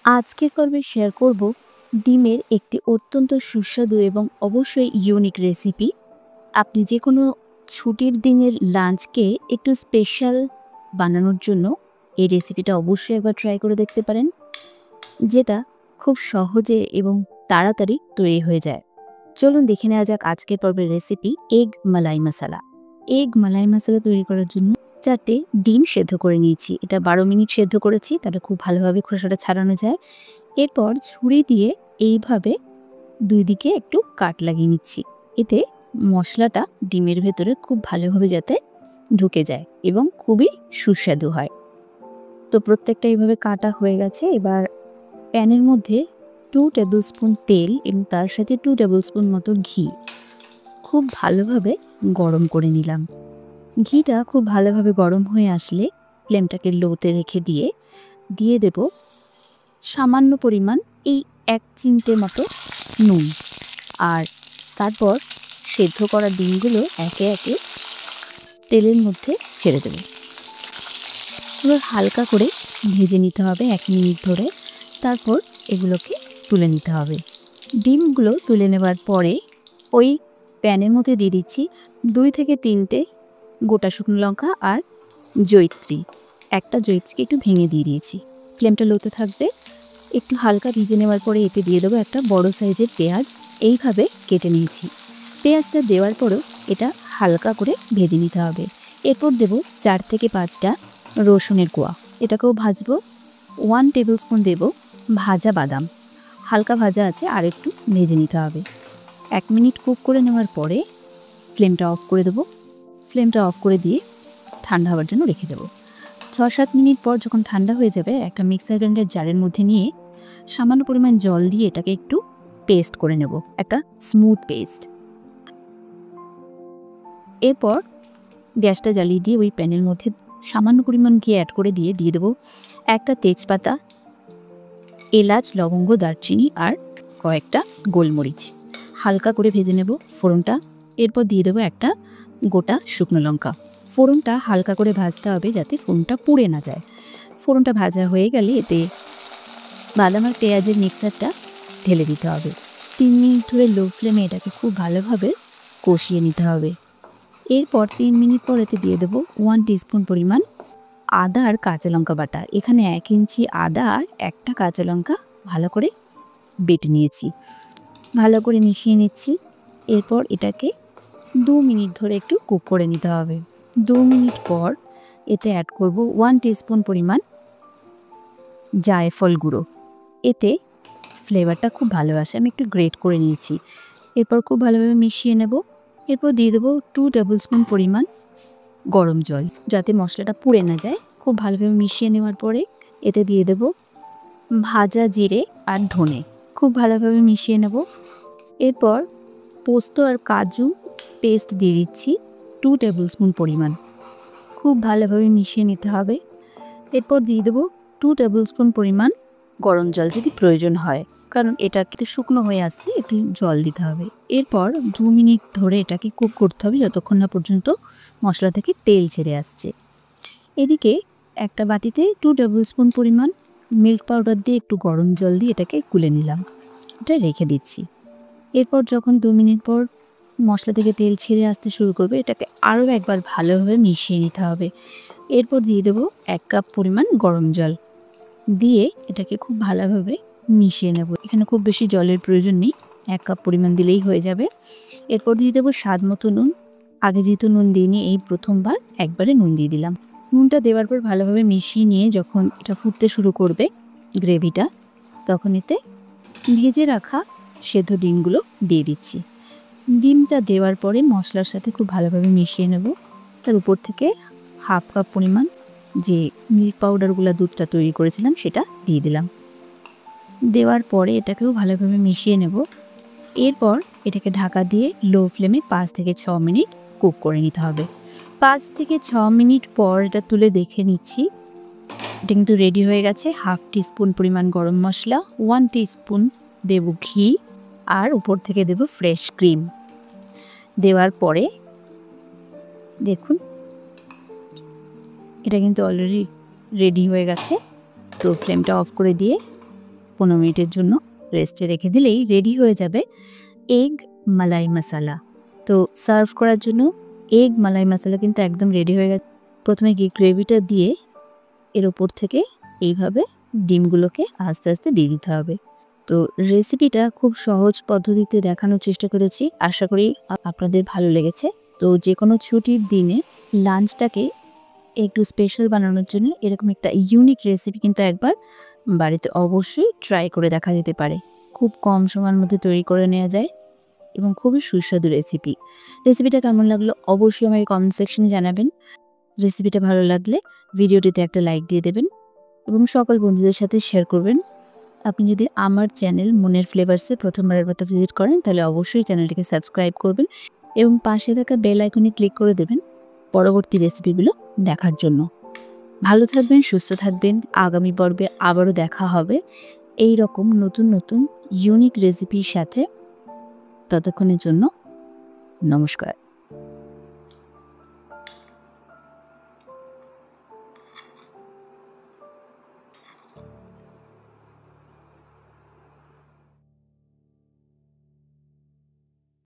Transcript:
আজকের পর্বে শেয়ার করব ডিমের একটি অত্যন্ত সুস্বাদু এবং অবশ্যই ইউনিক রেসিপি। আপনি যে কোনো ছুটির দিনের লাঞ্চকে একটু স্পেশাল বানানোর জন্য এই রেসিপিটা অবশ্যই একবার ট্রাই করে দেখতে পারেন, যেটা খুব সহজে এবং তাড়াতাড়ি তৈরি হয়ে যায়। চলুন দেখে নেওয়া যাক আজকের পর্বের রেসিপি এগ মালাই মশলা। এগ মালাই মশলা তৈরি করার জন্য 4টে ডিম সেদ্ধ করে নিয়েছি। এটা 12 মিনিট সেদ্ধ করেছি, তাহলে খুব ভালোভাবে খোসাটা ছাড়ানো যায়। এরপর ছুরি দিয়ে এইভাবে 2 দিকে একটু কাট লাগিয়ে নিচ্ছি। এতে মশলাটা ডিমের ভেতরে খুব ভালোভাবে যাতে ঢুকে যায় এবং খুবই সুস্বাদু হয়। তো প্রত্যেকটা এইভাবে কাটা হয়ে গেছে। এবার প্যানের মধ্যে 2 টেবিল স্পুন তেল এবং তার সাথে 2 টেবিল স্পুন মতো ঘি খুব ভালোভাবে গরম করে নিলাম। ঘিটা খুব ভালোভাবে গরম হয়ে আসলে ফ্লেমটাকে লোতে রেখে দিয়ে দেব সামান্য পরিমাণ এই 1 চিমটে মতো নুন। আর তারপর সেদ্ধ করা ডিমগুলো একে একে তেলের মধ্যে ছেড়ে দেব। এবার হালকা করে ভেজে নিতে হবে 1 মিনিট ধরে। তারপর এগুলোকে তুলে নিতে হবে। ডিমগুলো তুলে নেবার পরে ওই প্যানের মধ্যে দিয়ে দিচ্ছি 2 থেকে 3টে গোটা শুকনো লঙ্কা আর জয়িত্রী। একটা জয়িত্রীকে একটু ভেঙে দিয়ে দিয়েছি। ফ্লেমটা লোতে থাকবে। একটু হালকা ভিজে নেওয়ার পরে এতে দিয়ে দেবো একটা বড় সাইজের পেঁয়াজ, এইভাবে কেটে নিয়েছি। পেঁয়াজটা দেওয়ার পরেও এটা হালকা করে ভেজে নিতে হবে। এরপর দেবো 4 থেকে 5টা রসুনের কোয়া, এটাকেও ভাজবো। 1 টেবিল স্পুন দেবো ভাজা বাদাম, হালকা ভাজা আছে, আর একটু ভেজে নিতে হবে। 1 মিনিট কুক করে নেওয়ার পরে ফ্লেমটা অফ করে দেবো। ফ্লেমটা অফ করে দিয়ে ঠান্ডা হওয়ার জন্য রেখে দেবো। 6-7 মিনিট পর যখন ঠান্ডা হয়ে যাবে, একটা মিক্সার গ্রাইন্ডার জারের মধ্যে নিয়ে সামান্য পরিমাণ জল দিয়ে এটাকে একটু পেস্ট করে নেব, একটা স্মুথ পেস্ট। এরপর গ্যাসটা জ্বালিয়ে দিয়ে ওই প্যানের মধ্যে সামান্য পরিমাণ ঘি অ্যাড করে দিয়ে দেবো একটা তেজপাতা, এলাচ, লবঙ্গ, দারচিনি আর কয়েকটা গোলমরিচ। হালকা করে ভেজে নেব ফোড়নটা। এরপর দিয়ে দেবো একটা গোটা শুকনো লঙ্কা। ফোড়নটা হালকা করে ভাজতে হবে যাতে ফোড়নটা পুড়ে না যায়। ফোড়নটা ভাজা হয়ে গেলে এতে বাদাম আর পেঁয়াজের মিক্সারটা ঢেলে দিতে হবে। 3 মিনিট ধরে লো ফ্লেমে এটাকে খুব ভালোভাবে কষিয়ে নিতে হবে। এরপর 3 মিনিট পর এতে দিয়ে দেবো 1 টিস্পুন পরিমাণ আদা আর কাঁচা লঙ্কা বাটা। এখানে 1 ইঞ্চি আদা আর একটা কাঁচা লঙ্কা ভালো করে বেটে নিয়েছি। ভালো করে মিশিয়ে নিচ্ছি। এরপর এটাকে 2 মিনিট ধরে একটু কুক করে নিতে হবে। 2 মিনিট পর এতে অ্যাড করব 1 টিস্পুন পরিমাণ জায়ফল গুঁড়ো। এতে ফ্লেভারটা খুব ভালো আসে। আমি একটু গ্রেট করে নিয়েছি। এরপর খুব ভালোভাবে মিশিয়ে নেব। এরপর দিয়ে দেবো 2 টেবিল স্পুন পরিমাণ গরম জল, যাতে মশলাটা পুড়ে না যায়। খুব ভালোভাবে মিশিয়ে নেওয়ার পরে এতে দিয়ে দেব ভাজা জিরে আর ধনে, খুব ভালোভাবে মিশিয়ে নেব। এরপর পোস্ত আর কাজু পেস্ট দিয়ে দিচ্ছি 2 টেবিল স্পুন পরিমাণ, খুব ভালোভাবে মিশিয়ে নিতে হবে। এরপর দিয়ে দেবো 2 টেবিল স্পুন পরিমাণ গরম জল যদি প্রয়োজন হয়, কারণ এটা কিন্তু শুকনো হয়ে আসছে, একটু জল দিতে হবে। এরপর 2 মিনিট ধরে এটাকে কুক করতে হবে যতক্ষণ না পর্যন্ত মশলা থেকে তেল ছেড়ে আসছে। এদিকে একটা বাটিতে 2 টেবিল স্পুন পরিমাণ মিল্ক পাউডার দিয়ে একটু গরম জল দিয়ে এটাকে গুলে নিলাম। এটা রেখে দিচ্ছি। এরপর যখন 2 মিনিট পর মশলা থেকে তেল ছেড়ে আসতে শুরু করবে, এটাকে আরও একবার ভালোভাবে মিশিয়ে নিতে হবে। এরপর দিয়ে দেবো 1 কাপ পরিমাণ গরম জল দিয়ে এটাকে খুব ভালোভাবে মিশিয়ে নেব। এখানে খুব বেশি জলের প্রয়োজন নেই, 1 কাপ পরিমাণ দিলেই হয়ে যাবে। এরপর দিয়ে দেবো স্বাদ মতো নুন। আগে যেহেতু নুন দিইনি, এই প্রথমবার একবারে নুন দিয়ে দিলাম। নুনটা দেওয়ার পর ভালোভাবে মিশিয়ে নিয়ে যখন এটা ফুটতে শুরু করবে গ্রেভিটা, তখন এতে ভেজে রাখা সেদ্ধ ডিমগুলো দিয়ে দিচ্ছি। ডিমটা দেওয়ার পরে মশলার সাথে খুব ভালোভাবে মিশিয়ে নেব। তার উপর থেকে 1/2 কাপ পরিমাণ যে মিল্ক পাউডারগুলো দুধটা তৈরি করেছিলাম সেটা দিয়ে দিলাম। দেওয়ার পরে এটাকেও ভালোভাবে মিশিয়ে নেব। এরপর এটাকে ঢাকা দিয়ে লো ফ্লেমে 5 থেকে 6 মিনিট কুক করে নিতে হবে। 5 থেকে 6 মিনিট পর এটা তুলে দেখে নিচ্ছি। এটা কিন্তু রেডি হয়ে গেছে। 1/2 টিস্পুন পরিমাণ গরম মশলা, 1 টিস্পুন দেব ঘি আর উপর থেকে দেব ফ্রেশ ক্রিম। দেওয়ার পরে দেখুন এটা কিন্তু অলরেডি রেডি হয়ে গেছে। তো ফ্লেমটা অফ করে দিয়ে 15 মিনিটের জন্য রেস্টে রেখে দিলেই রেডি হয়ে যাবে এগ মালাই মশালা। তো সার্ভ করার জন্য এগ মালাই মশালা কিন্তু একদম রেডি হয়ে গেছে। প্রথমে গ্রেভিটা দিয়ে এর ওপর থেকে এইভাবে ডিমগুলোকে আস্তে আস্তে দিয়ে দিতে হবে। তো রেসিপিটা খুব সহজ পদ্ধতিতে দেখানোর চেষ্টা করেছি, আশা করি আপনাদের ভালো লেগেছে। তো যে কোনো ছুটির দিনে লাঞ্চটাকে একটু স্পেশাল বানানোর জন্য এরকম একটা ইউনিক রেসিপি কিন্তু একবার বাড়িতে অবশ্যই ট্রাই করে দেখা যেতে পারে। খুব কম সময়ের মধ্যে তৈরি করে নেওয়া যায় এবং খুবই সুস্বাদু রেসিপিটা কেমন লাগলো অবশ্যই আমাকে কমেন্ট সেকশনে জানাবেন। রেসিপিটা ভালো লাগলে ভিডিওটিতে একটা লাইক দিয়ে দেবেন এবং সকল বন্ধুদের সাথে শেয়ার করবেন। আপনি যদি আমার চ্যানেল মনের ফ্লেভার্সে প্রথমবারের মতো ভিজিট করেন তাহলে অবশ্যই চ্যানেলটিকে সাবস্ক্রাইব করবেন এবং পাশে থাকা বেল আইকনে ক্লিক করে দেবেন পরবর্তী রেসিপিগুলো দেখার জন্য। ভালো থাকবেন, সুস্থ থাকবেন। আগামী পর্বে আবারও দেখা হবে এই রকম নতুন নতুন ইউনিক রেসিপির সাথে। ততক্ষণের জন্য নমস্কার।